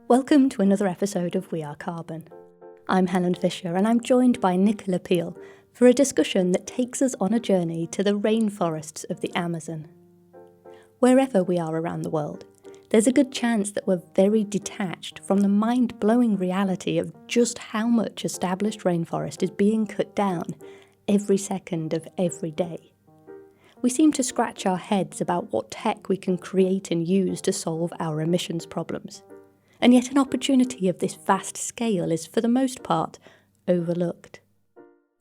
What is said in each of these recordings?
Welcome to another episode of We Are Carbon. I'm Helen Fisher and I'm joined by Nicola for a discussion that takes us on a journey to the rainforests of the Amazon. Wherever we are around the world, there's a good chance that we're very detached from the mind-blowing reality of just how much established rainforest is being cut down every second of every day. We seem to scratch our heads about what tech we can create and use to solve our emissions problems. And yet an opportunity of this vast scale is, for the most part, overlooked.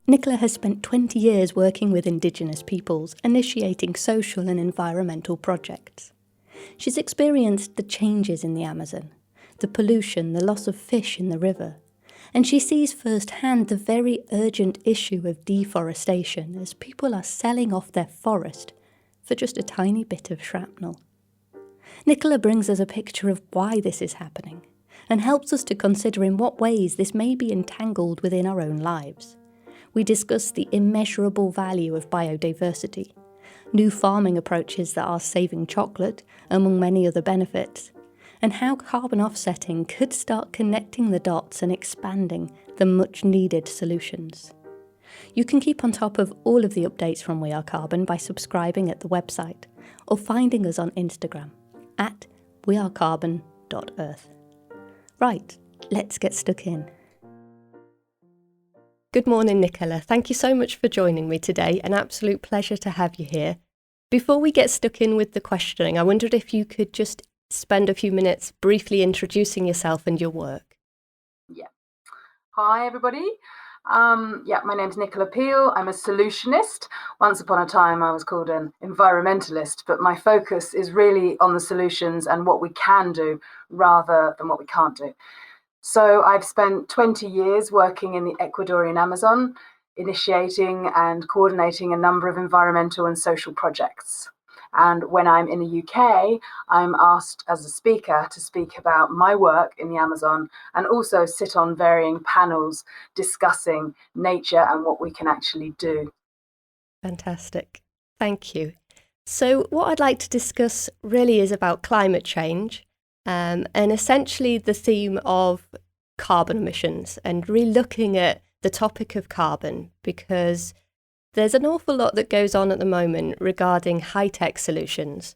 Nicola has spent 20 years working with Indigenous peoples, initiating social and environmental projects. She's experienced the changes in the Amazon, the pollution, the loss of fish in the river, and she sees firsthand the very urgent issue of deforestation as people are selling off their forest for just a tiny bit of shrapnel. Nicola brings us a picture of why this is happening and helps us to consider in what ways this may be entangled within our own lives. We discuss the immeasurable value of biodiversity, new farming approaches that are saving chocolate, among many other benefits, and how carbon offsetting could start connecting the dots and expanding the much-needed solutions. You can keep on top of all of the updates from We Are Carbon by subscribing at the website or finding us on Instagram at wearecarbon.earth. Right, let's get stuck in. Good morning, Nicola. Thank you so much for joining me today. An absolute pleasure to have you here. Before we get stuck in with the questioning, I wondered if you could just spend a few minutes briefly introducing yourself and your work. Yeah. Hi, everybody. My name's Nicola. I'm a solutionist. Once upon a time, I was called an environmentalist, but my focus is really on the solutions and what we can do rather than what we can't do. So I've spent 20 years working in the Ecuadorian Amazon, initiating and coordinating a number of environmental and social projects. And when I'm in the UK, I'm asked as a speaker to speak about my work in the Amazon and also sit on varying panels discussing nature and what we can actually do. Fantastic. Thank you. So what I'd like to discuss really is about climate change and essentially the theme of carbon emissions and really looking at the topic of carbon because there's an awful lot that goes on at the moment regarding high-tech solutions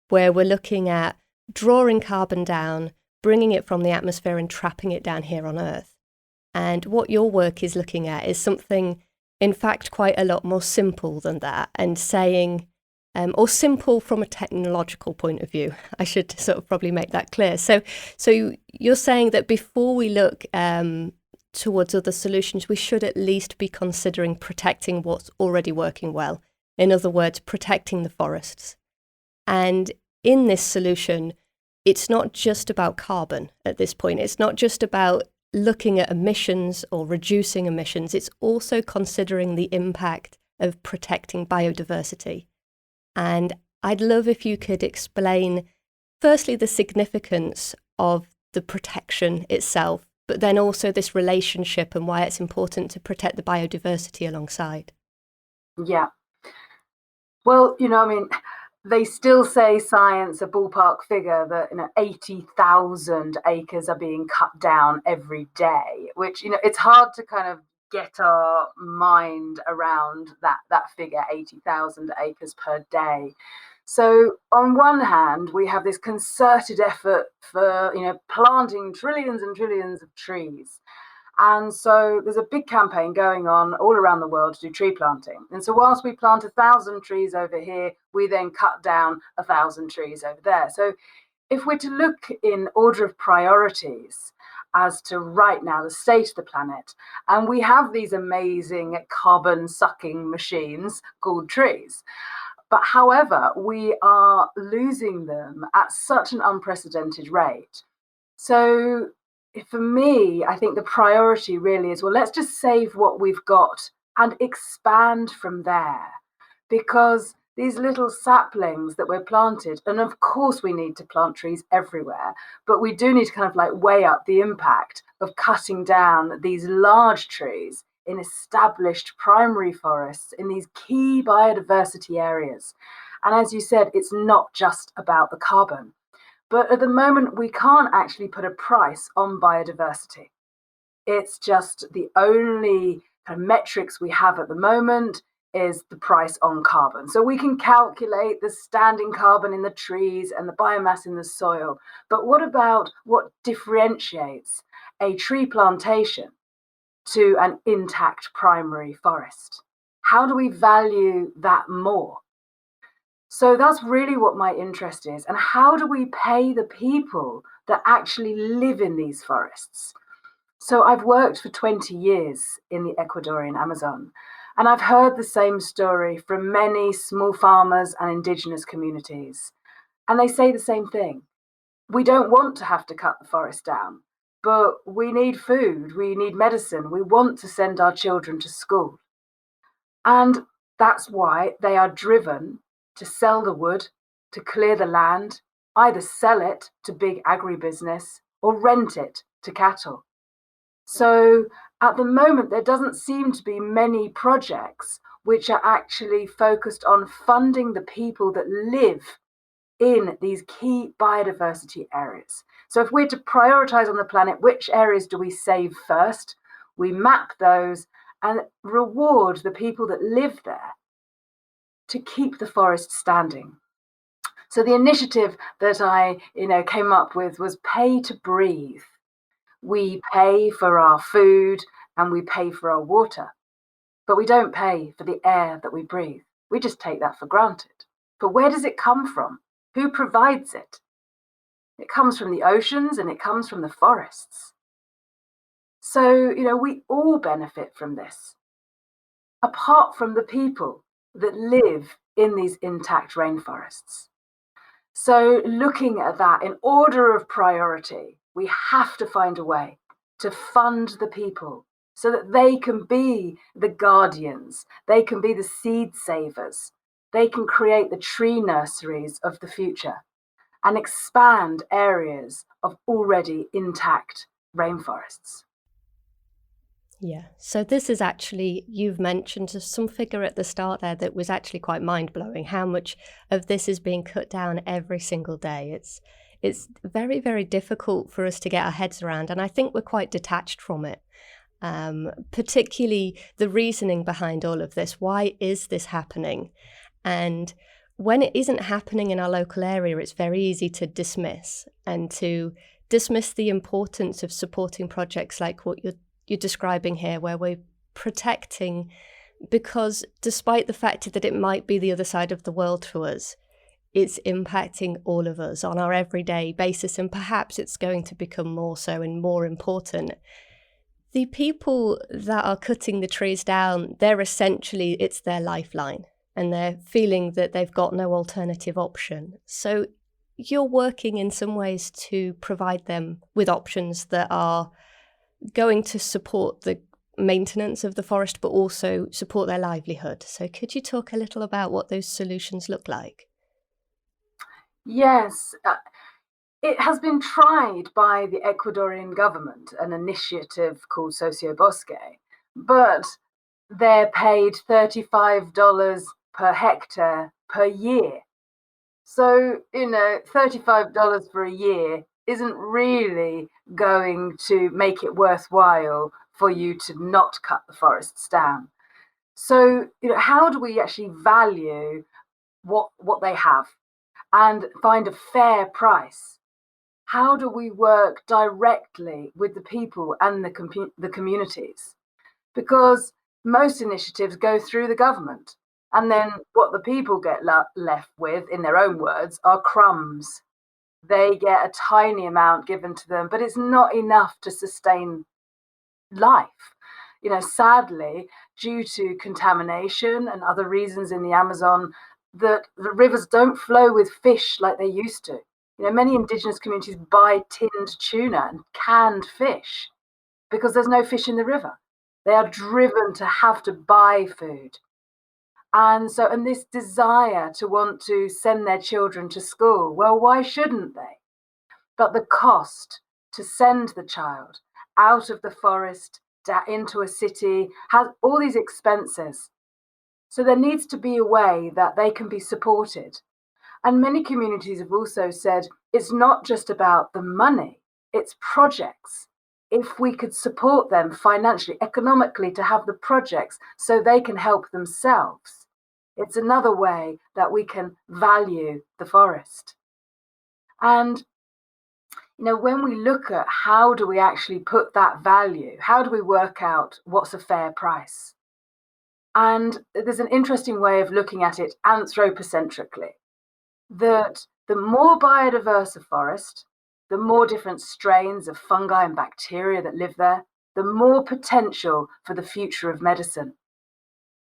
where we're looking at drawing carbon down, bringing it from the atmosphere and trapping it down here on Earth. And what your work is looking at is something, in fact, quite a lot more simple than that and saying, or simple from a technological point of view. I should sort of probably make that clear. So you're saying that before we look towards other solutions, we should at least be considering protecting what's already working well. In other words, protecting the forests. And in this solution, it's not just about carbon at this point. It's not just about looking at emissions or reducing emissions. It's also considering the impact of protecting biodiversity. And I'd love if you could explain, firstly, the significance of the protection itself, but then also this relationship and why it's important to protect the biodiversity alongside. Yeah. Well, they still say science, a ballpark figure that 80,000 acres are being cut down every day, which, it's hard to kind of get our mind around that figure, 80,000 acres per day. So on one hand, we have this concerted effort for, planting trillions and trillions of trees. And so there's a big campaign going on all around the world to do tree planting. And so whilst we plant 1,000 trees over here, we then cut down 1,000 trees over there. So if we're to look in order of priorities as to right now the state of the planet, and we have these amazing carbon sucking machines called trees. But however, we are losing them at such an unprecedented rate. So for me, I think the priority really is, well, let's just save what we've got and expand from there. Because these little saplings that we're planted, and of course we need to plant trees everywhere, but we do need to kind of like weigh up the impact of cutting down these large trees in established primary forests in these key biodiversity areas. And as you said, it's not just about the carbon. But at the moment, we can't actually put a price on biodiversity. It's just the only kind of metrics we have at the moment is the price on carbon. So we can calculate the standing carbon in the trees and the biomass in the soil. But what about what differentiates a tree plantation to an intact primary forest? How do we value that more? So that's really what my interest is. And how do we pay the people that actually live in these forests? So I've worked for 20 years in the Ecuadorian Amazon, and I've heard the same story from many small farmers and indigenous communities. And they say the same thing. We don't want to have to cut the forest down, but we need food, we need medicine, we want to send our children to school. And that's why they are driven to sell the wood, to clear the land, either sell it to big agribusiness or rent it to cattle. So at the moment, there doesn't seem to be many projects which are actually focused on funding the people that live in these key biodiversity areas. So if we're to prioritize on the planet, which areas do we save first? We map those and reward the people that live there to keep the forest standing. So the initiative that I came up with was pay to breathe. We pay for our food and we pay for our water, but we don't pay for the air that we breathe. We just take that for granted. But where does it come from? Who provides it? It comes from the oceans and it comes from the forests. So, we all benefit from this, apart from the people that live in these intact rainforests. So looking at that in order of priority, we have to find a way to fund the people so that they can be the guardians, they can be the seed savers, they can create the tree nurseries of the future and expand areas of already intact rainforests. Yeah, so this is actually, you've mentioned some figure at the start there that was actually quite mind-blowing, how much of this is being cut down every single day. It's very, very difficult for us to get our heads around, and I think we're quite detached from it. Particularly the reasoning behind all of this. Why is this happening? And when it isn't happening in our local area, it's very easy to dismiss the importance of supporting projects like what you're describing here, where we're protecting, because despite the fact that it might be the other side of the world to us, it's impacting all of us on our everyday basis, and perhaps it's going to become more so and more important. The people that are cutting the trees down, it's their lifeline, and they're feeling that they've got no alternative option. So you're working in some ways to provide them with options that are going to support the maintenance of the forest, but also support their livelihood. So could you talk a little about what those solutions look like? Yes, it has been tried by the Ecuadorian government, an initiative called Sociobosque, but they're paid $35 per hectare per year. So, $35 for a year isn't really going to make it worthwhile for you to not cut the forests down. So, how do we actually value what they have and find a fair price? How do we work directly with the people and the communities? Because most initiatives go through the government, and then what the people get left with, in their own words, are crumbs. They get a tiny amount given to them, but it's not enough to sustain life. Sadly, due to contamination and other reasons in the Amazon, that the rivers don't flow with fish like they used to. Many indigenous communities buy tinned tuna and canned fish because there's no fish in the river. They are driven to have to buy food. And this desire to want to send their children to school, well, why shouldn't they? But the cost to send the child out of the forest into a city has all these expenses. So there needs to be a way that they can be supported. And many communities have also said it's not just about the money, it's projects. If we could support them financially, economically, to have the projects so they can help themselves, it's another way that we can value the forest. And when we look at how do we actually put that value, how do we work out what's a fair price? And there's an interesting way of looking at it anthropocentrically, that the more biodiverse a forest, the more different strains of fungi and bacteria that live there, the more potential for the future of medicine.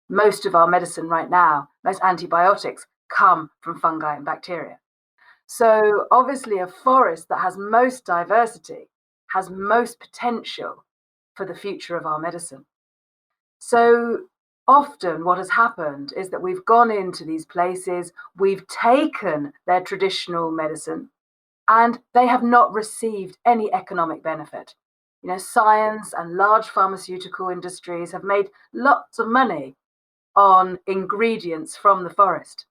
Most of our medicine right now, most antibiotics, come from fungi and bacteria. So obviously a forest that has most diversity has most potential for the future of our medicine. So often what has happened is that we've gone into these places, we've taken their traditional medicine, and they have not received any economic benefit. Science and large pharmaceutical industries have made lots of money on ingredients from the forest,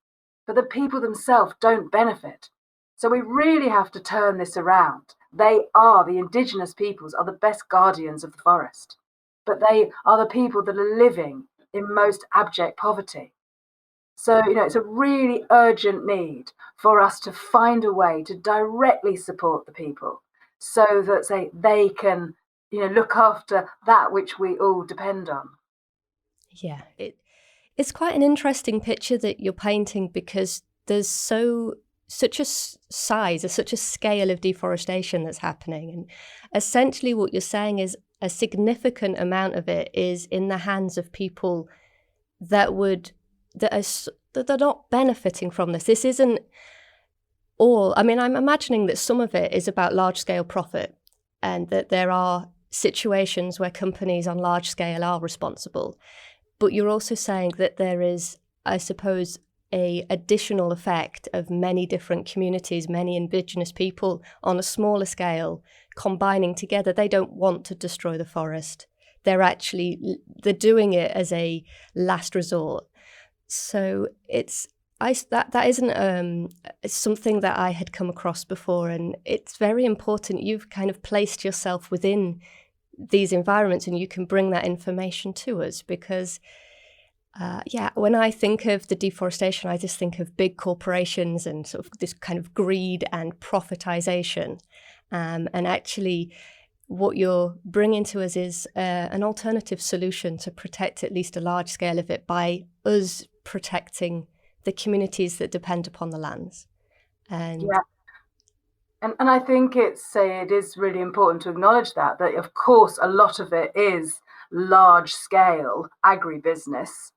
but the people themselves don't benefit. So we really have to turn this around. The indigenous peoples are the best guardians of the forest, but they are the people that are living in most abject poverty. So, it's a really urgent need for us to find a way to directly support the people so that they can, look after that which we all depend on. Yeah, it's quite an interesting picture that you're painting, because there's such a size, such a scale of deforestation that's happening. And essentially what you're saying is a significant amount of it is in the hands of people that are not benefiting from this. This isn't all. I mean, I'm imagining that some of it is about large scale profit, and that there are situations where companies on large scale are responsible. But you're also saying that there is, I suppose, a additional effect of many different communities, many indigenous people on a smaller scale combining together. They don't want to destroy the forest. They're doing it as a last resort. So that isn't something that I had come across before, and it's very important. You've kind of placed yourself within these environments, and you can bring that information to us, because when I think of the deforestation, I just think of big corporations and sort of this kind of greed and profitization. And actually, what you're bringing to us is an alternative solution to protect at least a large scale of it, by us protecting the communities that depend upon the lands. And And I think it is really important to acknowledge that of course a lot of it is large scale agribusiness,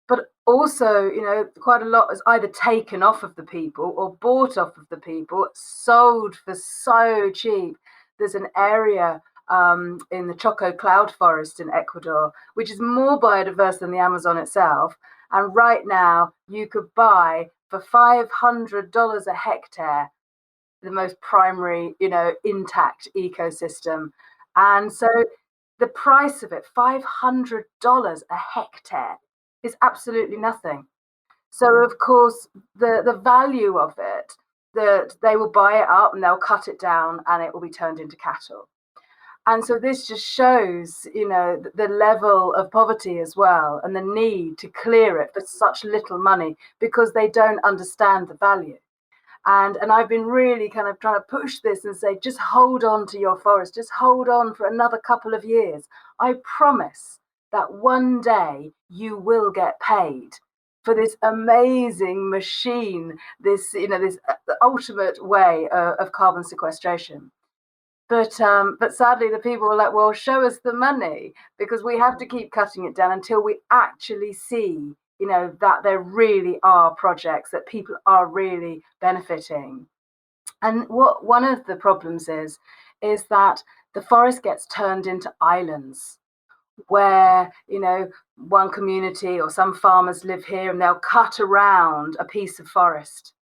but also, quite a lot is either taken off of the people or bought off of the people, sold for so cheap. There's an area in the Choco cloud forest in Ecuador, which is more biodiverse than the Amazon itself. And right now you could buy for $500 a hectare the most primary, intact ecosystem. And so the price of it, $500 a hectare, is absolutely nothing. So of course the value of it, that they will buy it up and they'll cut it down and it will be turned into cattle. And so this just shows, the level of poverty as well, and the need to clear it for such little money, because they don't understand the value. And I've been really kind of trying to push this and say, just hold on to your forest, just hold on for another couple of years. I promise that one day you will get paid for this amazing machine, this ultimate way of carbon sequestration. But sadly, the people were like, well, show us the money, because we have to keep cutting it down until we actually see, that there really are projects that people are really benefiting. And what one of the problems is that the forest gets turned into islands where, one community or some farmers live here and they'll cut around a piece of forest.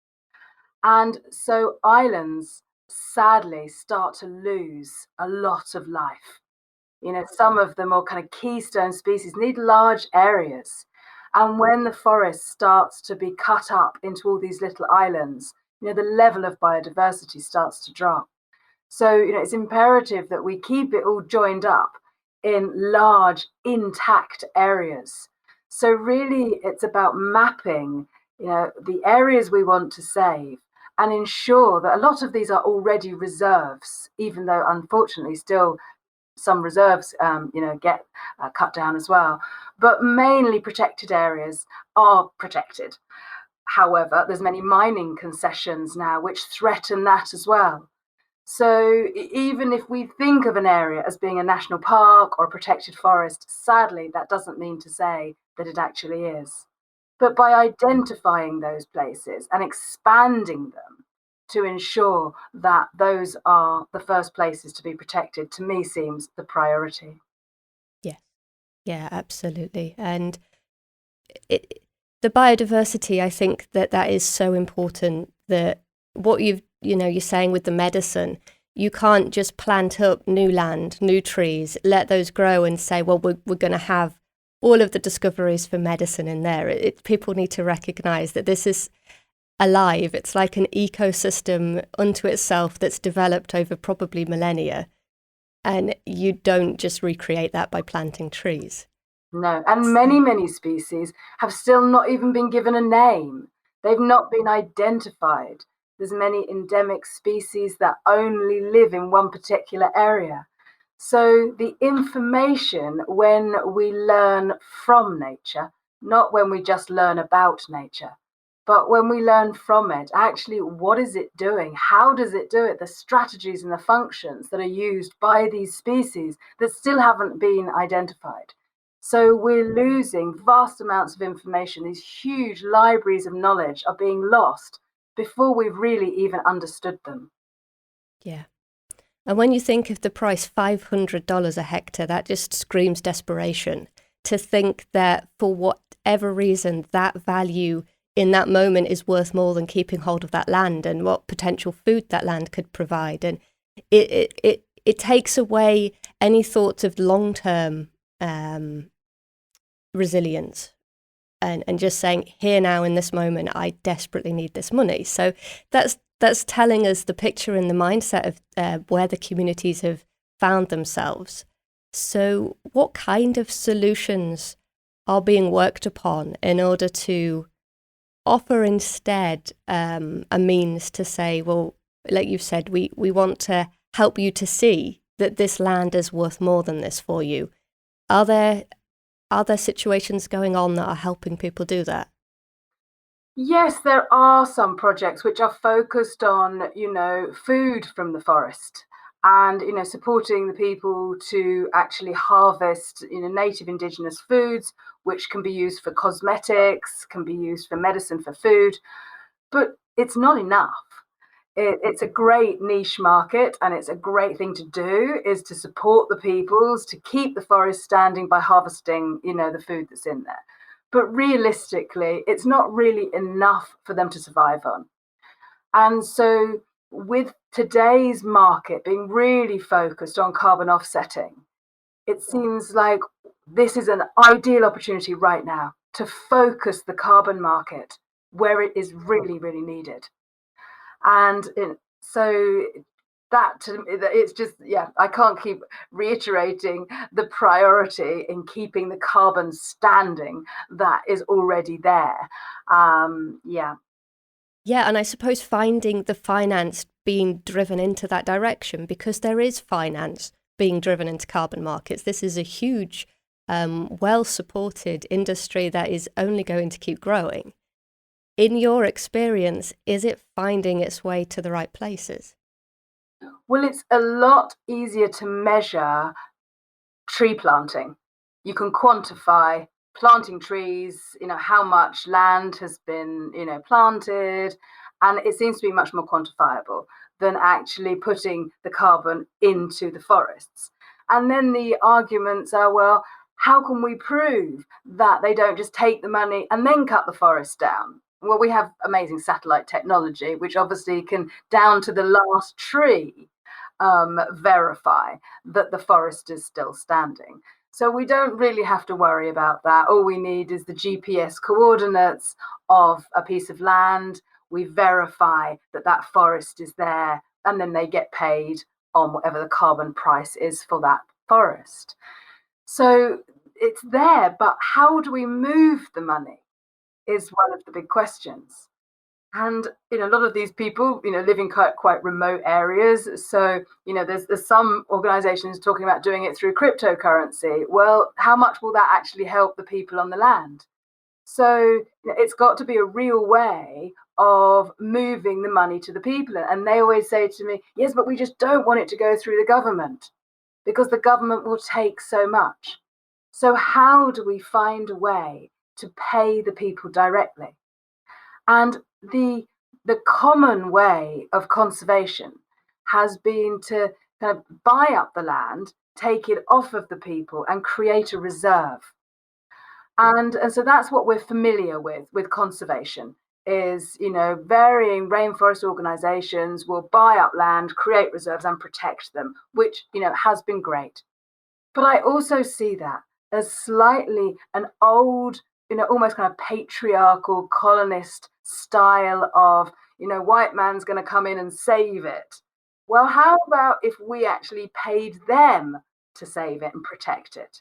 And so islands sadly start to lose a lot of life. Some of the more kind of keystone species need large areas. And when the forest starts to be cut up into all these little islands, the level of biodiversity starts to drop. So, it's imperative that we keep it all joined up in large, intact areas. So really, it's about mapping, the areas we want to save and ensure that a lot of these are already reserves, even though unfortunately still some reserves, get cut down as well. But mainly protected areas are protected. However, there's many mining concessions now which threaten that as well. So even if we think of an area as being a national park or a protected forest, sadly, that doesn't mean to say that it actually is. But by identifying those places and expanding them to ensure that those are the first places to be protected, to me seems the priority. Yes. Yeah, absolutely. And the biodiversity, I think that is so important, that what you're saying with the medicine, you can't just plant up new land, new trees, let those grow and say, well, we're going to have all of the discoveries for medicine in there. People need to recognize that this is alive. It's like an ecosystem unto itself that's developed over probably millennia. And you don't just recreate that by planting trees. No, and many species have still not even been given a name. They've not been identified. There's many endemic species that only live in one particular area. So the information, when we learn from nature, not when we just learn about nature, but when we learn from it, actually, what is it doing? How does it do it? The strategies and the functions that are used by these species that still haven't been identified. So we're losing vast amounts of information. These huge libraries of knowledge are being lost before we've really even understood them. Yeah. And when you think of the price, $500 a hectare, that just screams desperation. To think that for whatever reason, that value in that moment is worth more than keeping hold of that land and what potential food that land could provide. And it takes away any thoughts of long-term resilience and just saying, here now in this moment, I desperately need this money. So that's telling us the picture and the mindset of where the communities have found themselves. So what kind of solutions are being worked upon in order to offer instead a means to say, well, like you've said, we want to help you to see that this land is worth more than this for you. Are there situations going on that are helping people do that? Yes, there are some projects which are focused on, food from the forest and, supporting the people to actually harvest, native indigenous foods, which can be used for cosmetics, can be used for medicine, for food. But it's not enough. It's a great niche market, and it's a great thing to do, is to support the peoples to keep the forest standing by harvesting, the food that's in there. But realistically, it's not really enough for them to survive on. And so with today's market being really focused on carbon offsetting, it seems like this is an ideal opportunity right now to focus the carbon market where it is really, really needed. And so it's just, I can't keep reiterating the priority in keeping the carbon standing that is already there. Yeah, and I suppose finding the finance being driven into that direction, because there is finance being driven into carbon markets. This is a huge, well-supported industry that is only going to keep growing. In your experience, is it finding its way to the right places? Well, it's a lot easier to measure tree planting. You can quantify planting trees, how much land has been, planted, and it seems to be much more quantifiable than actually putting the carbon into the forests. And then the arguments are, well, how can we prove that they don't just take the money and then cut the forest down? Well, we have amazing satellite technology, which obviously can, down to the last tree, verify that the forest is still standing. So we don't really have to worry about that. All we need is the GPS coordinates of a piece of land. We verify that that forest is there, and then they get paid on whatever the carbon price is for that forest. So it's there, but how do we move the money is one of the big questions. And a lot of these people, live in quite remote areas. So there's some organizations talking about doing it through cryptocurrency. Well, how much will that actually help the people on the land? So it's got to be a real way of moving the money to the people. And they always say to me, yes, but we just don't want it to go through the government because the government will take so much. So how do we find a way to pay the people directly? And the common way of conservation has been to kind of buy up the land, take it off of the people, and create a reserve. And so that's what we're familiar with conservation is, varying rainforest organizations will buy up land, create reserves and protect them, which, has been great. But I also see that as slightly an old, almost kind of patriarchal colonist style of, white man's going to come in and save it. Well, how about if we actually paid them to save it and protect it?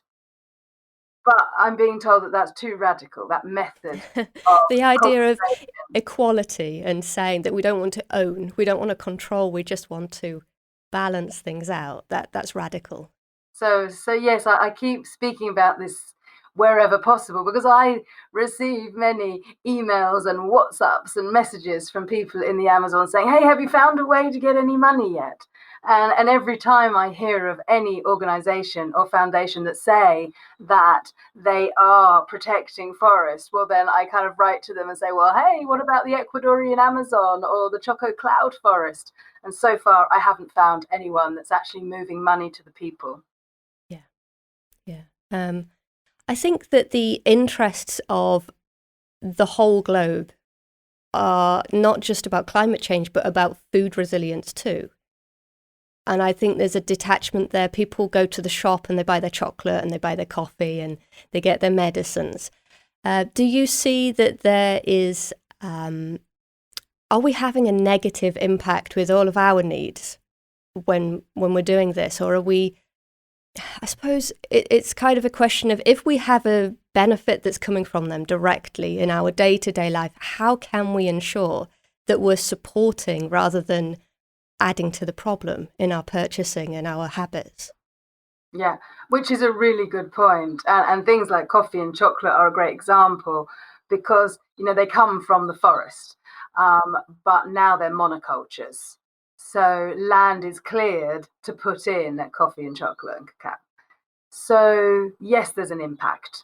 But I'm being told that that's too radical, that method of The idea of conservation. equality and saying that we don't want to own, we don't want to control, we just want to balance things out, that's radical. So yes, I keep speaking about this wherever possible because I receive many emails and WhatsApps and messages from people in the Amazon saying, hey, have you found a way to get any money yet? And every time I hear of any organization or foundation that say that they are protecting forests, well, then I kind of write to them and say, well, hey, what about the Ecuadorian Amazon or the Choco Cloud Forest? And so far, I haven't found anyone that's actually moving money to the people. Yeah. I think that the interests of the whole globe are not just about climate change, but about food resilience too. And I think there's a detachment there. People go to the shop and they buy their chocolate and they buy their coffee and they get their medicines. Do you see that there is, are we having a negative impact with all of our needs when we're doing this? Or are we, I suppose it's kind of a question of if we have a benefit that's coming from them directly in our day-to-day life, how can we ensure that we're supporting rather than adding to the problem in our purchasing and our habits? Yeah, which is a really good point. And things like coffee and chocolate are a great example because, they come from the forest, but now they're monocultures. So land is cleared to put in coffee and chocolate and cacao. So yes, there's an impact.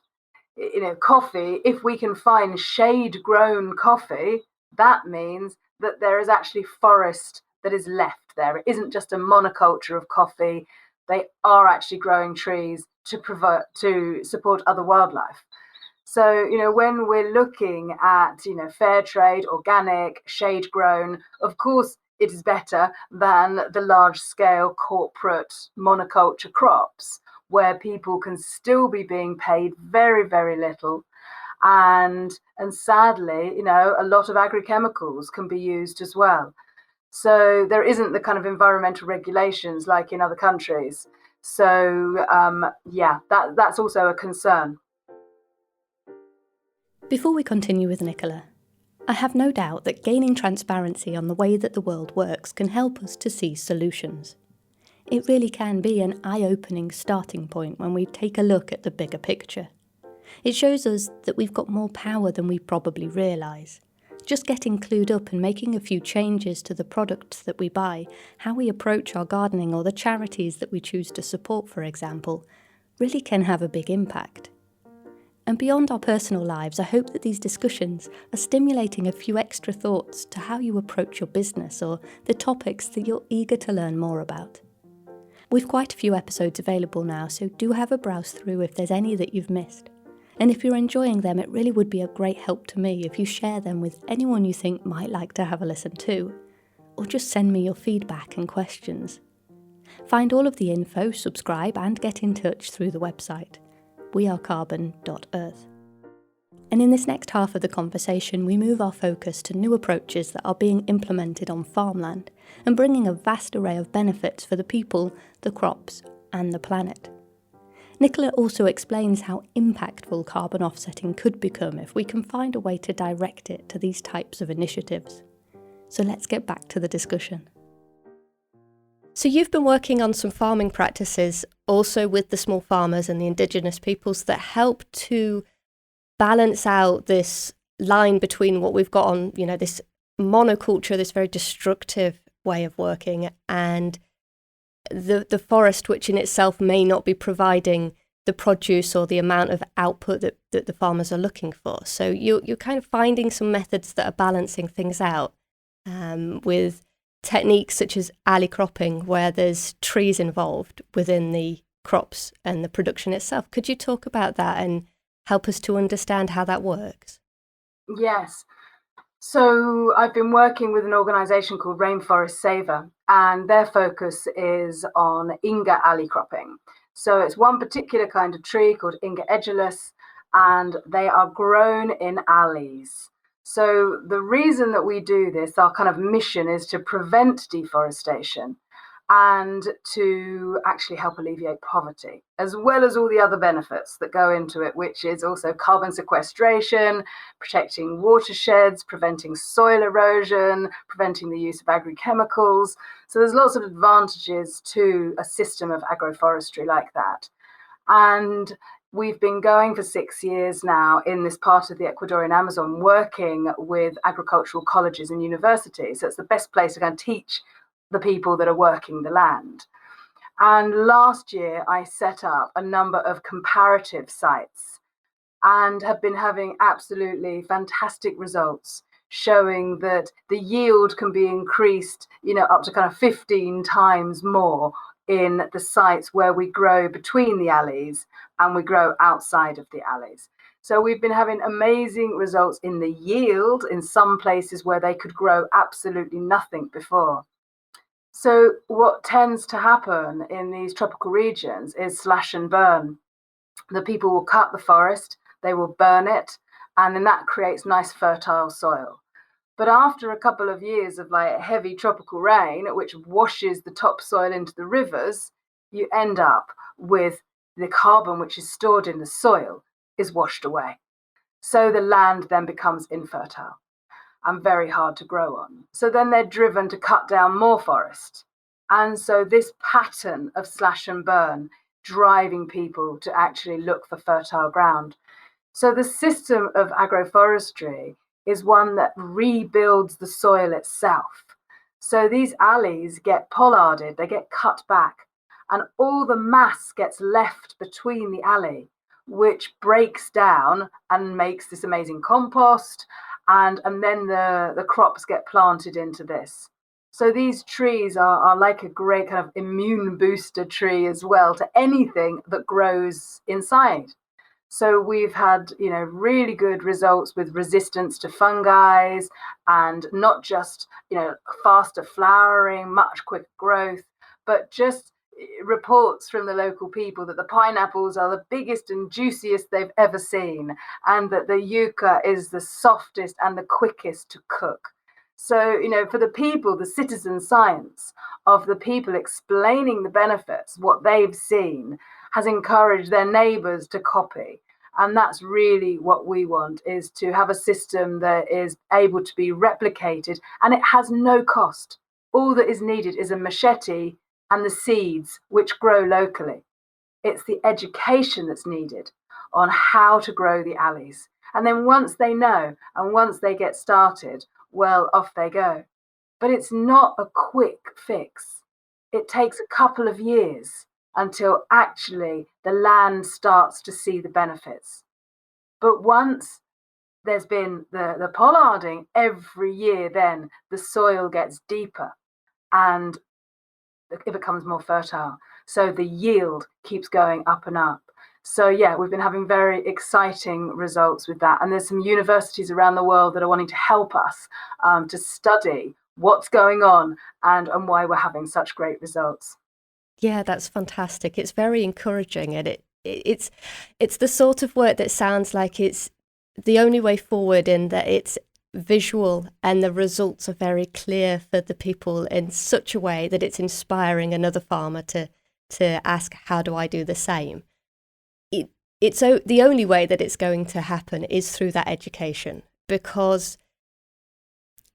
Coffee, if we can find shade-grown coffee, that means that there is actually forest that is left there. It isn't just a monoculture of coffee. They are actually growing trees to support other wildlife. So, when we're looking at, fair trade, organic, shade grown, of course, it is better than the large scale corporate monoculture crops where people can still be being paid very, very little. And sadly, a lot of agrochemicals can be used as well. So there isn't the kind of environmental regulations like in other countries. So that's also a concern. Before we continue with Nicola, I have no doubt that gaining transparency on the way that the world works can help us to see solutions. It really can be an eye-opening starting point when we take a look at the bigger picture. It shows us that we've got more power than we probably realise. Just getting clued up and making a few changes to the products that we buy, how we approach our gardening or the charities that we choose to support, for example, really can have a big impact. And beyond our personal lives, I hope that these discussions are stimulating a few extra thoughts to how you approach your business or the topics that you're eager to learn more about. We've quite a few episodes available now, so do have a browse through if there's any that you've missed. And if you're enjoying them, it really would be a great help to me if you share them with anyone you think might like to have a listen too, or just send me your feedback and questions. Find all of the info, subscribe and get in touch through the website, wearecarbon.earth. And in this next half of the conversation, we move our focus to new approaches that are being implemented on farmland and bringing a vast array of benefits for the people, the crops and the planet. Nicola also explains how impactful carbon offsetting could become if we can find a way to direct it to these types of initiatives. So let's get back to the discussion. So you've been working on some farming practices also with the small farmers and the indigenous peoples that help to balance out this line between what we've got on, this monoculture, this very destructive way of working, and the forest, which in itself may not be providing the produce or the amount of output that the farmers are looking for. So you're kind of finding some methods that are balancing things out with techniques such as alley cropping, where there's trees involved within the crops and the production itself. Could you talk about that and help us to understand how that works? Yes. So I've been working with an organisation called Rainforest Saver, and their focus is on Inga alley cropping. So it's one particular kind of tree called Inga edulis, and they are grown in alleys. So the reason that we do this, our kind of mission, is to prevent deforestation and to actually help alleviate poverty, as well as all the other benefits that go into it, which is also carbon sequestration, protecting watersheds, preventing soil erosion, preventing the use of agrochemicals. So there's lots of advantages to a system of agroforestry like that. And we've been going for 6 years now in this part of the Ecuadorian Amazon, working with agricultural colleges and universities. So it's the best place to go and teach the people that are working the land. And last year I set up a number of comparative sites and have been having absolutely fantastic results, showing that the yield can be increased, up to kind of 15 times more in the sites where we grow between the alleys and we grow outside of the alleys. So we've been having amazing results in the yield in some places where they could grow absolutely nothing before. So what tends to happen in these tropical regions is slash and burn. The people will cut the forest, they will burn it, and then that creates nice fertile soil. But after a couple of years of heavy tropical rain, which washes the topsoil into the rivers, you end up with the carbon which is stored in the soil is washed away. So the land then becomes infertile and very hard to grow on. So then they're driven to cut down more forest. And so this pattern of slash and burn driving people to actually look for fertile ground. So the system of agroforestry is one that rebuilds the soil itself. So these alleys get pollarded, they get cut back, and all the mass gets left between the alley, which breaks down and makes this amazing compost. And then the crops get planted into this. So these trees are like a great kind of immune booster tree as well to anything that grows inside. So we've had, really good results with resistance to fungi and not just, faster flowering, much quicker growth, but just reports from the local people that the pineapples are the biggest and juiciest they've ever seen, and that the yucca is the softest and the quickest to cook. So, for the people, the citizen science of the people explaining the benefits, what they've seen, has encouraged their neighbours to copy. And that's really what we want, is to have a system that is able to be replicated, and it has no cost. All that is needed is a machete and the seeds which grow locally. It's the education that's needed on how to grow the alleys. And then once they know and once they get started, well, off they go. But it's not a quick fix. It takes a couple of years until actually the land starts to see the benefits. But once there's been the pollarding every year, then the soil gets deeper and it becomes more fertile. So the yield keeps going up and up. So yeah, we've been having very exciting results with that. And there's some universities around the world that are wanting to help us to study what's going on and why we're having such great results. Yeah, that's fantastic. It's very encouraging, and it's the sort of work that sounds like it's the only way forward, in that it's visual and the results are very clear for the people in such a way that it's inspiring another farmer to ask, how do I do the same? The only way that it's going to happen is through that education, because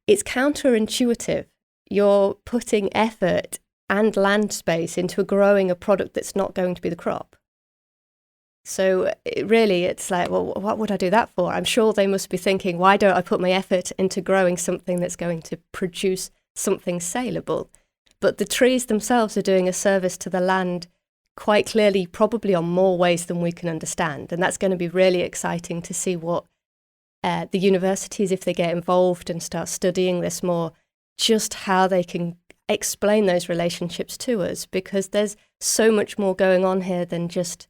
it's counterintuitive. You're putting effort and land space into growing a product that's not going to be the crop. So it's like, well, what would I do that for? I'm sure they must be thinking, why don't I put my effort into growing something that's going to produce something saleable? But the trees themselves are doing a service to the land quite clearly, probably on more ways than we can understand. And that's going to be really exciting to see what the universities, if they get involved and start studying this more, just how they can explain those relationships to us, because there's so much more going on here than just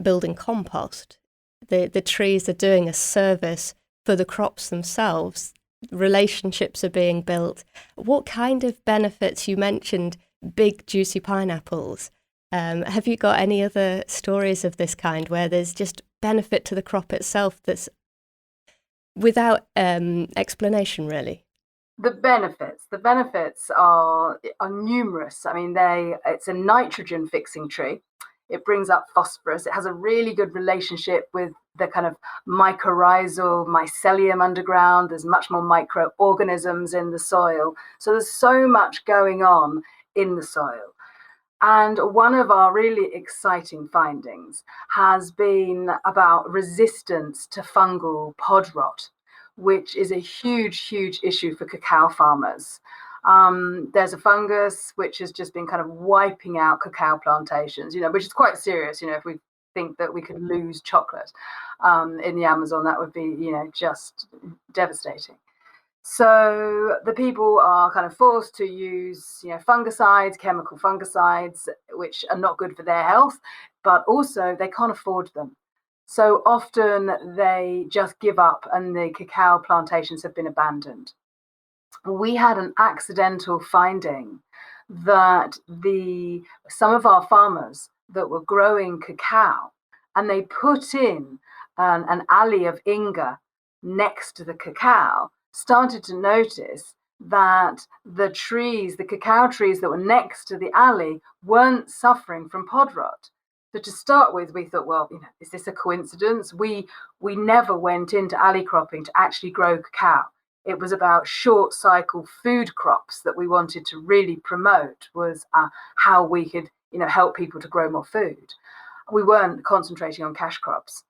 building compost. The trees are doing a service for the crops themselves. Relationships are being built. What kind of benefits? You mentioned big juicy pineapples. Have you got any other stories of this kind where there's just benefit to the crop itself that's without explanation, really? The benefits are numerous. I mean, it's a nitrogen fixing tree. It brings up phosphorus. It has a really good relationship with the kind of mycorrhizal mycelium underground. There's much more microorganisms in the soil. So there's so much going on in the soil. And one of our really exciting findings has been about resistance to fungal pod rot, which is a huge issue for cacao farmers. There's a fungus which has just been kind of wiping out cacao plantations, which is quite serious. If we think that we could lose chocolate in the Amazon, that would be, just devastating. So the people are kind of forced to use, fungicides, chemical fungicides, which are not good for their health, but also they can't afford them. So often they just give up and the cacao plantations have been abandoned. We had an accidental finding that some of our farmers that were growing cacao, and they put in an alley of Inga next to the cacao, started to notice that the cacao trees that were next to the alley weren't suffering from pod rot. So to start with, we thought, well, is this a coincidence? We never went into alley cropping to actually grow cacao. It was about short cycle food crops that we wanted to really promote, was how we could, help people to grow more food. We weren't concentrating on cash crops.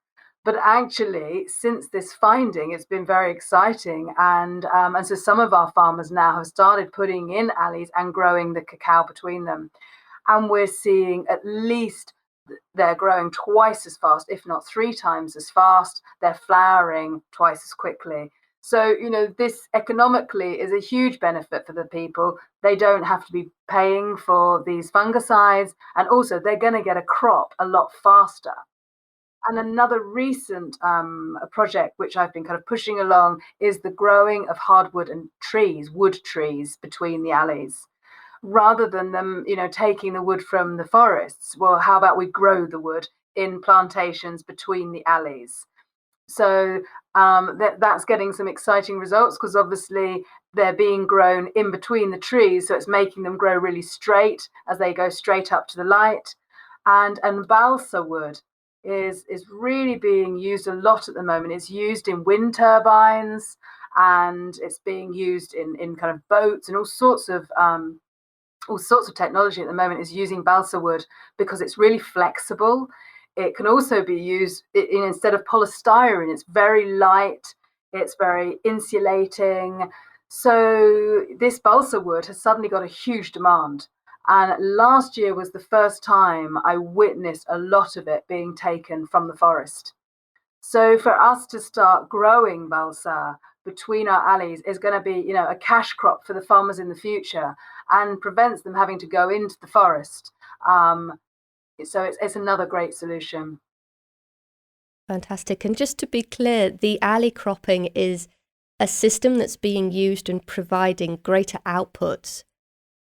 But actually, since this finding, it's been very exciting. And so some of our farmers now have started putting in alleys and growing the cacao between them. And we're seeing at least they're growing twice as fast, if not 3 times as fast. They're flowering twice as quickly. So, this economically is a huge benefit for the people. They don't have to be paying for these fungicides. And also, they're going to get a crop a lot faster. And another recent project, which I've been kind of pushing along, is the growing of hardwood and wood trees between the alleys. Rather than them, taking the wood from the forests, well, how about we grow the wood in plantations between the alleys? So that's getting some exciting results, because obviously they're being grown in between the trees, so it's making them grow really straight as they go straight up to the light. And balsa wood is really being used a lot at the moment. It's used in wind turbines, and it's being used in kind of boats, and all sorts of technology at the moment is using balsa wood because it's really flexible. It can also be used instead of polystyrene. It's very light, it's very insulating. So this balsa wood has suddenly got a huge demand. And last year was the first time I witnessed a lot of it being taken from the forest. So for us to start growing balsa between our alleys is going to be, a cash crop for the farmers in the future, and prevents them having to go into the forest. So it's another great solution. Fantastic. And just to be clear, the alley cropping is a system that's being used and providing greater outputs,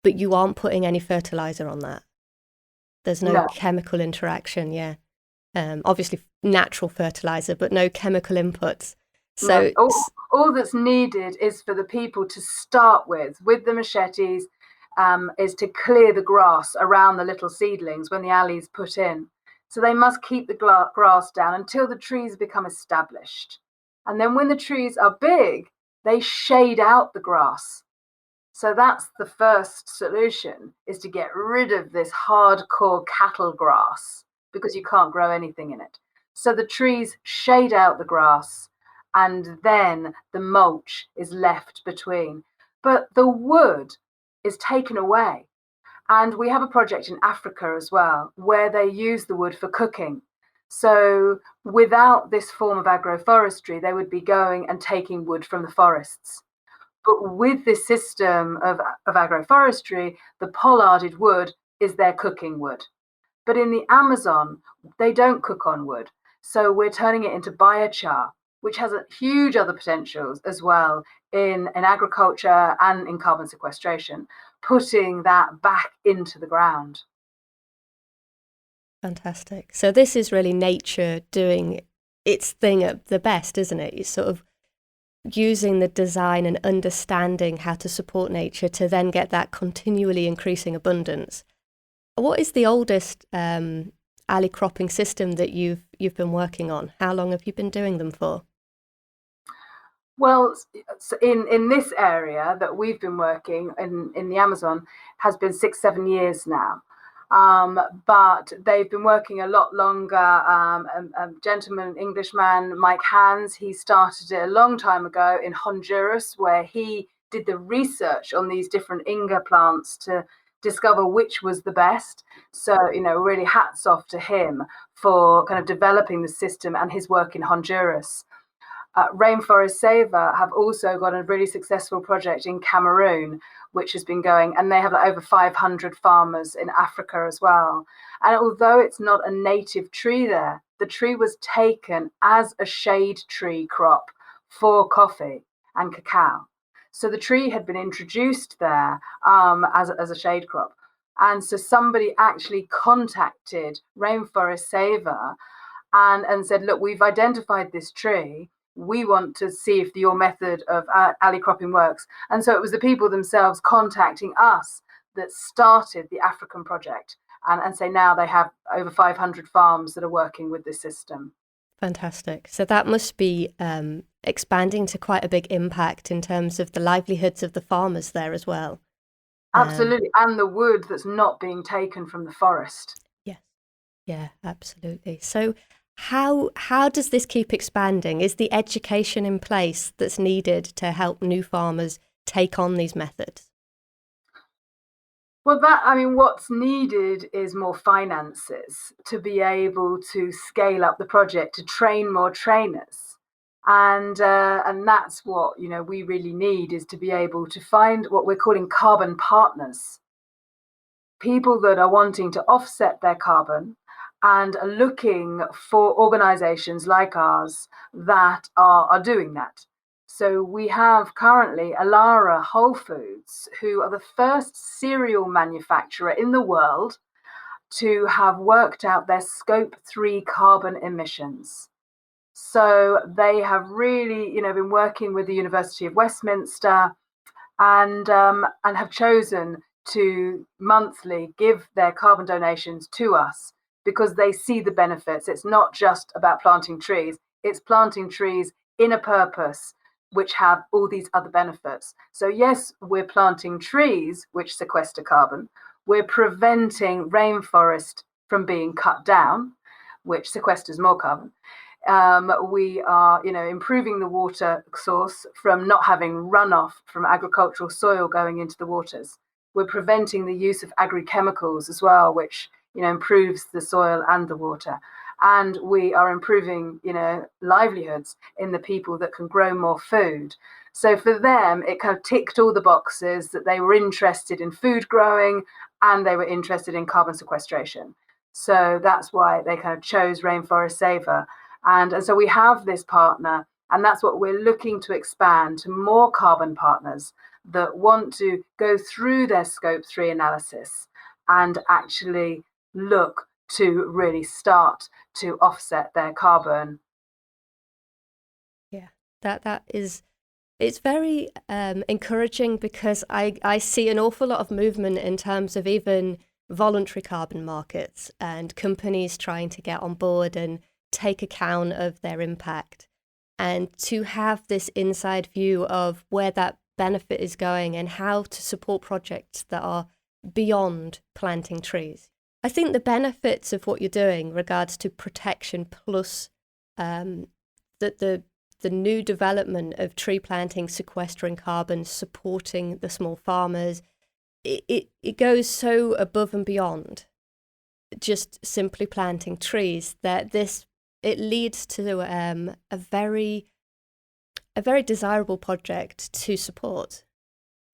but you aren't putting any fertilizer on that. There's no No, chemical interaction, yeah. Obviously natural fertilizer, but no chemical inputs. no. So All that's needed is for the people to start with the machetes, is to clear the grass around the little seedlings when the alley's put in. So they must keep the grass down until the trees become established. And then when the trees are big, they shade out the grass. So that's the first solution, is to get rid of this hardcore cattle grass because you can't grow anything in it. So the trees shade out the grass and then the mulch is left between. But the wood is taken away. And we have a project in Africa as well where they use the wood for cooking. So without this form of agroforestry, they would be going and taking wood from the forests. But with this system of agroforestry, the pollarded wood is their cooking wood. But in the Amazon, they don't cook on wood. So we're turning it into biochar, which has a huge other potentials as well in agriculture and in carbon sequestration, putting that back into the ground. fantastic. So this is really nature doing its thing at the best, isn't it? It's sort of using the design and understanding how to support nature to then get that continually increasing abundance. What is the oldest alley cropping system that you've been working on? How long have you been doing them for? Well, in this area that we've been working in the Amazon has been 6-7 years now. But they've been working a lot longer. A gentleman, Englishman, Mike Hans, he started it a long time ago in Honduras, where he did the research on these different Inga plants to discover which was the best. So, really hats off to him for kind of developing the system and his work in Honduras. Rainforest Saver have also got a really successful project in Cameroon, which has been going, and they have over 500 farmers in Africa as well. And although it's not a native tree there, the tree was taken as a shade tree crop for coffee and cacao. So the tree had been introduced there as a shade crop. And so somebody actually contacted Rainforest Saver and said, look, we've identified this tree. We want to see if your method of alley cropping works. And so it was the people themselves contacting us that started the African project. And say now they have over 500 farms that are working with this system. Fantastic. So that must be expanding to quite a big impact in terms of the livelihoods of the farmers there as well. Absolutely. And the wood that's not being taken from the forest. Yes. Yeah, absolutely. So how does this keep expanding? Is the education in place that's needed to help new farmers take on these methods? Well, what's needed is more finances to be able to scale up the project, to train more trainers. And that's what, we really need, is to be able to find what we're calling carbon partners. People that are wanting to offset their carbon and are looking for organizations like ours that are doing that. So we have currently Alara Whole Foods, who are the first cereal manufacturer in the world to have worked out their scope 3 carbon emissions. So they have really, been working with the University of Westminster and have chosen to monthly give their carbon donations to us because they see the benefits. It's not just about planting trees, it's planting trees in a purpose which have all these other benefits. So yes, we're planting trees which sequester carbon. We're preventing rainforest from being cut down, which sequesters more carbon. We are, improving the water source from not having runoff from agricultural soil going into the waters. We're preventing the use of agrochemicals as well, which, improves the soil and the water. And we are improving, livelihoods in the people that can grow more food. So for them, it kind of ticked all the boxes that they were interested in food growing and they were interested in carbon sequestration. So that's why they kind of chose Rainforest Saver. And so we have this partner, and that's what we're looking to expand to more carbon partners that want to go through their scope 3 analysis and actually look to really start to offset their carbon. Yeah, that is, it's very encouraging, because I see an awful lot of movement in terms of even voluntary carbon markets and companies trying to get on board and take account of their impact, and to have this inside view of where that benefit is going and how to support projects that are beyond planting trees. I think the benefits of what you're doing regards to protection plus the new development of tree planting, sequestering carbon, supporting the small farmers, it goes so above and beyond just simply planting trees that it leads to a very desirable project to support.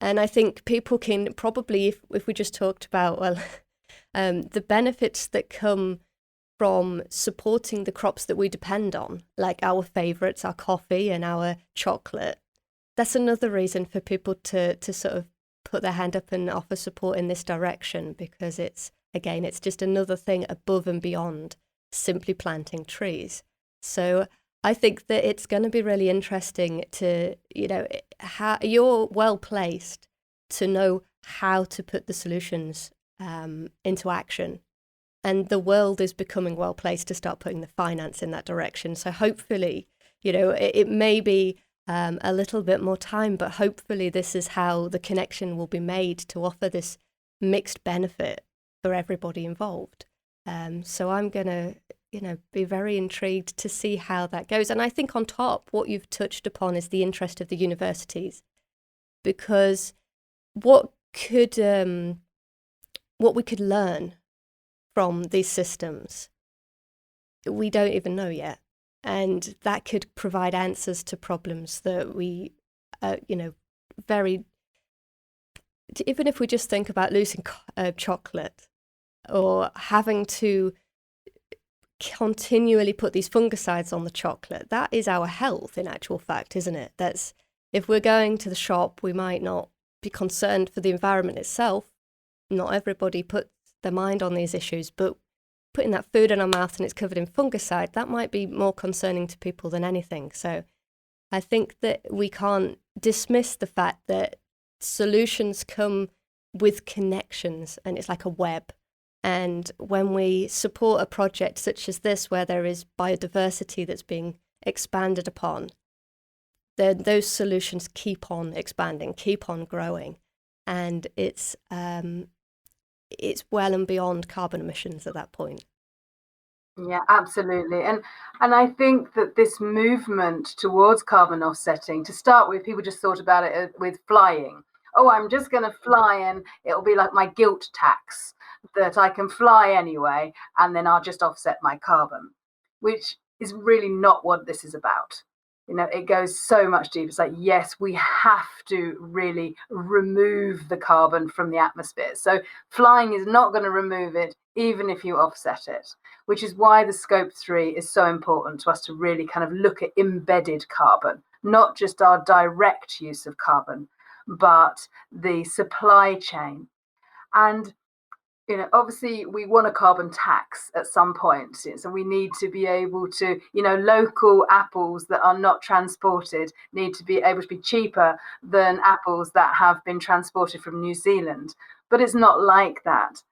And I think people can probably, if we just talked about, well, the benefits that come from supporting the crops that we depend on, like our favourites, our coffee and our chocolate, that's another reason for people to sort of put their hand up and offer support in this direction, because it's just another thing above and beyond simply planting trees. So I think that it's going to be really interesting to, how you're well placed to know how to put the solutions into action. And the world is becoming well placed to start putting the finance in that direction. So hopefully, it may be a little bit more time, but hopefully this is how the connection will be made to offer this mixed benefit for everybody involved. So I'm going to, be very intrigued to see how that goes. And I think on top, what you've touched upon is the interest of the universities, because what we could learn from these systems, we don't even know yet. And that could provide answers to problems that we, even if we just think about losing chocolate, or having to continually put these fungicides on the chocolate, that is our health in actual fact, isn't it? That's, if we're going to the shop, we might not be concerned for the environment itself. Not everybody puts their mind on these issues, but putting that food in our mouth and it's covered in fungicide, that might be more concerning to people than anything. So I think that we can't dismiss the fact that solutions come with connections, and it's like a web. And when we support a project such as this, where there is biodiversity that's being expanded upon, then those solutions keep on expanding, keep on growing. And it's well and beyond carbon emissions at that point. Yeah, absolutely. And I think that this movement towards carbon offsetting, to start with, people just thought about it with flying. Oh, I'm just going to fly and it'll be like my guilt tax that I can fly anyway, and then I'll just offset my carbon, which is really not what this is about. It goes so much deeper. It's like, yes, we have to really remove the carbon from the atmosphere. So flying is not going to remove it, even if you offset it, which is why the scope 3 is so important to us, to really kind of look at embedded carbon, not just our direct use of carbon, but the supply chain. And obviously we want a carbon tax at some point. So we need to be able to, local apples that are not transported need to be able to be cheaper than apples that have been transported from New Zealand. But it's not like that.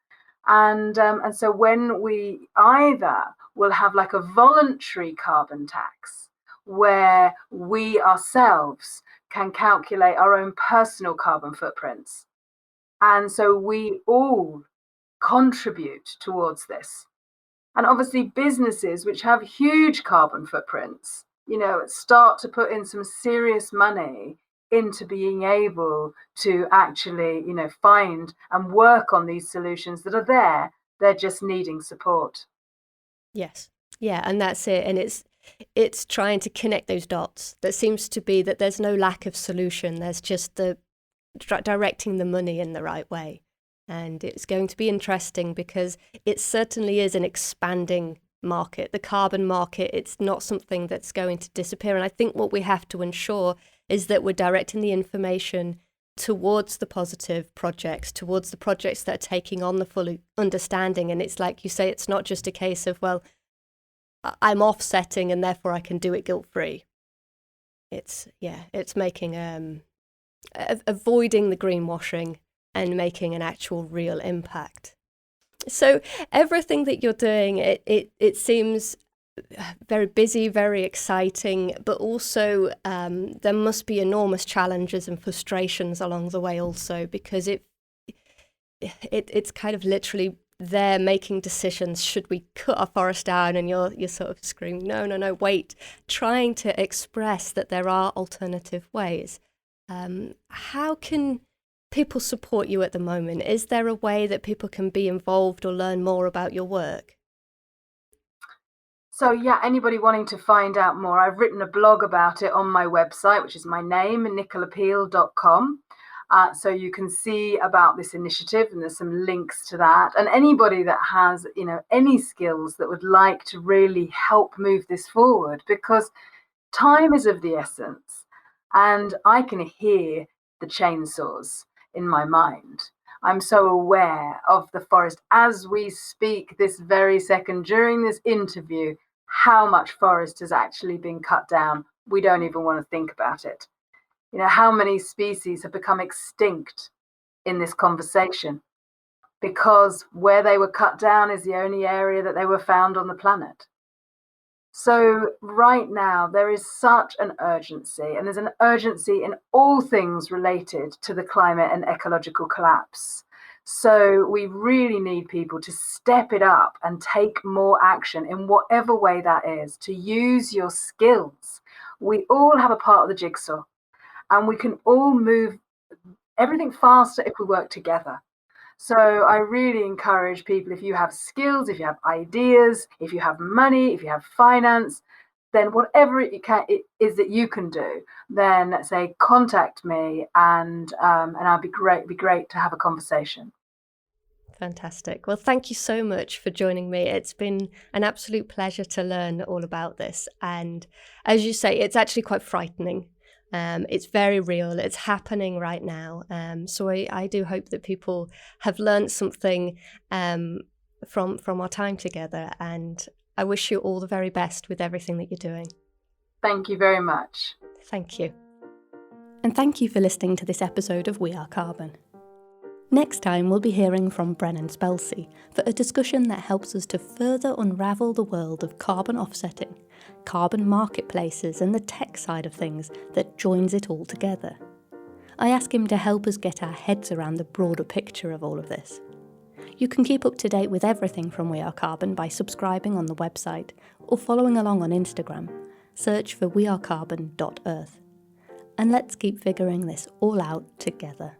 And so when we either will have like a voluntary carbon tax, where we ourselves can calculate our own personal carbon footprints. And so we all contribute towards this. And obviously businesses which have huge carbon footprints, start to put in some serious money into being able to actually, find and work on these solutions that are there. They're just needing support. Yes. Yeah, and that's it. And it's trying to connect those dots. There seems to be that there's no lack of solution. There's just the directing the money in the right way. And it's going to be interesting, because it certainly is an expanding market. The carbon market, it's not something that's going to disappear. And I think what we have to ensure is that we're directing the information towards the positive projects, towards the projects that are taking on the full understanding. And it's like you say, it's not just a case of, well, I'm offsetting and therefore I can do it guilt-free. It's making, avoiding the greenwashing and making an actual real impact. So everything that you're doing, it seems very busy, very exciting, but also there must be enormous challenges and frustrations along the way also, because it's kind of literally there making decisions. Should we cut our forest down? And you're sort of screaming, no, wait, trying to express that there are alternative ways. How can people support you at the moment? Is there a way that people can be involved or learn more about your work? So yeah, anybody wanting to find out more, I've written a blog about it on my website, which is my name, nicolapeel.com. So you can see about this initiative, and there's some links to that. And anybody that has, any skills that would like to really help move this forward, because time is of the essence, and I can hear the chainsaws in my mind. I'm so aware of the forest as we speak this very second during this interview, how much forest has actually been cut down. We don't even want to think about it. How many species have become extinct in this conversation because where they were cut down is the only area that they were found on the planet. So right now, there is such an urgency, and there's an urgency in all things related to the climate and ecological collapse. So we really need people to step it up and take more action in whatever way that is, to use your skills. We all have a part of the jigsaw, and we can all move everything faster if we work together. So I really encourage people, if you have skills, if you have ideas, if you have money, if you have finance, then whatever it is that you can do, then say contact me, and I'd be great to have a conversation. Fantastic. Well, thank you so much for joining me. It's been an absolute pleasure to learn all about this. And as you say, it's actually quite frightening. It's very real. It's happening right now. So I do hope that people have learned something from our time together. And I wish you all the very best with everything that you're doing. Thank you very much. Thank you. And thank you for listening to this episode of We Are Carbon. Next time, we'll be hearing from Brennan Spelsey for a discussion that helps us to further unravel the world of carbon offsetting, carbon marketplaces, and the tech side of things that joins it all together. I ask him to help us get our heads around the broader picture of all of this. You can keep up to date with everything from We Are Carbon by subscribing on the website or following along on Instagram. Search for wearecarbon.earth. And let's keep figuring this all out together.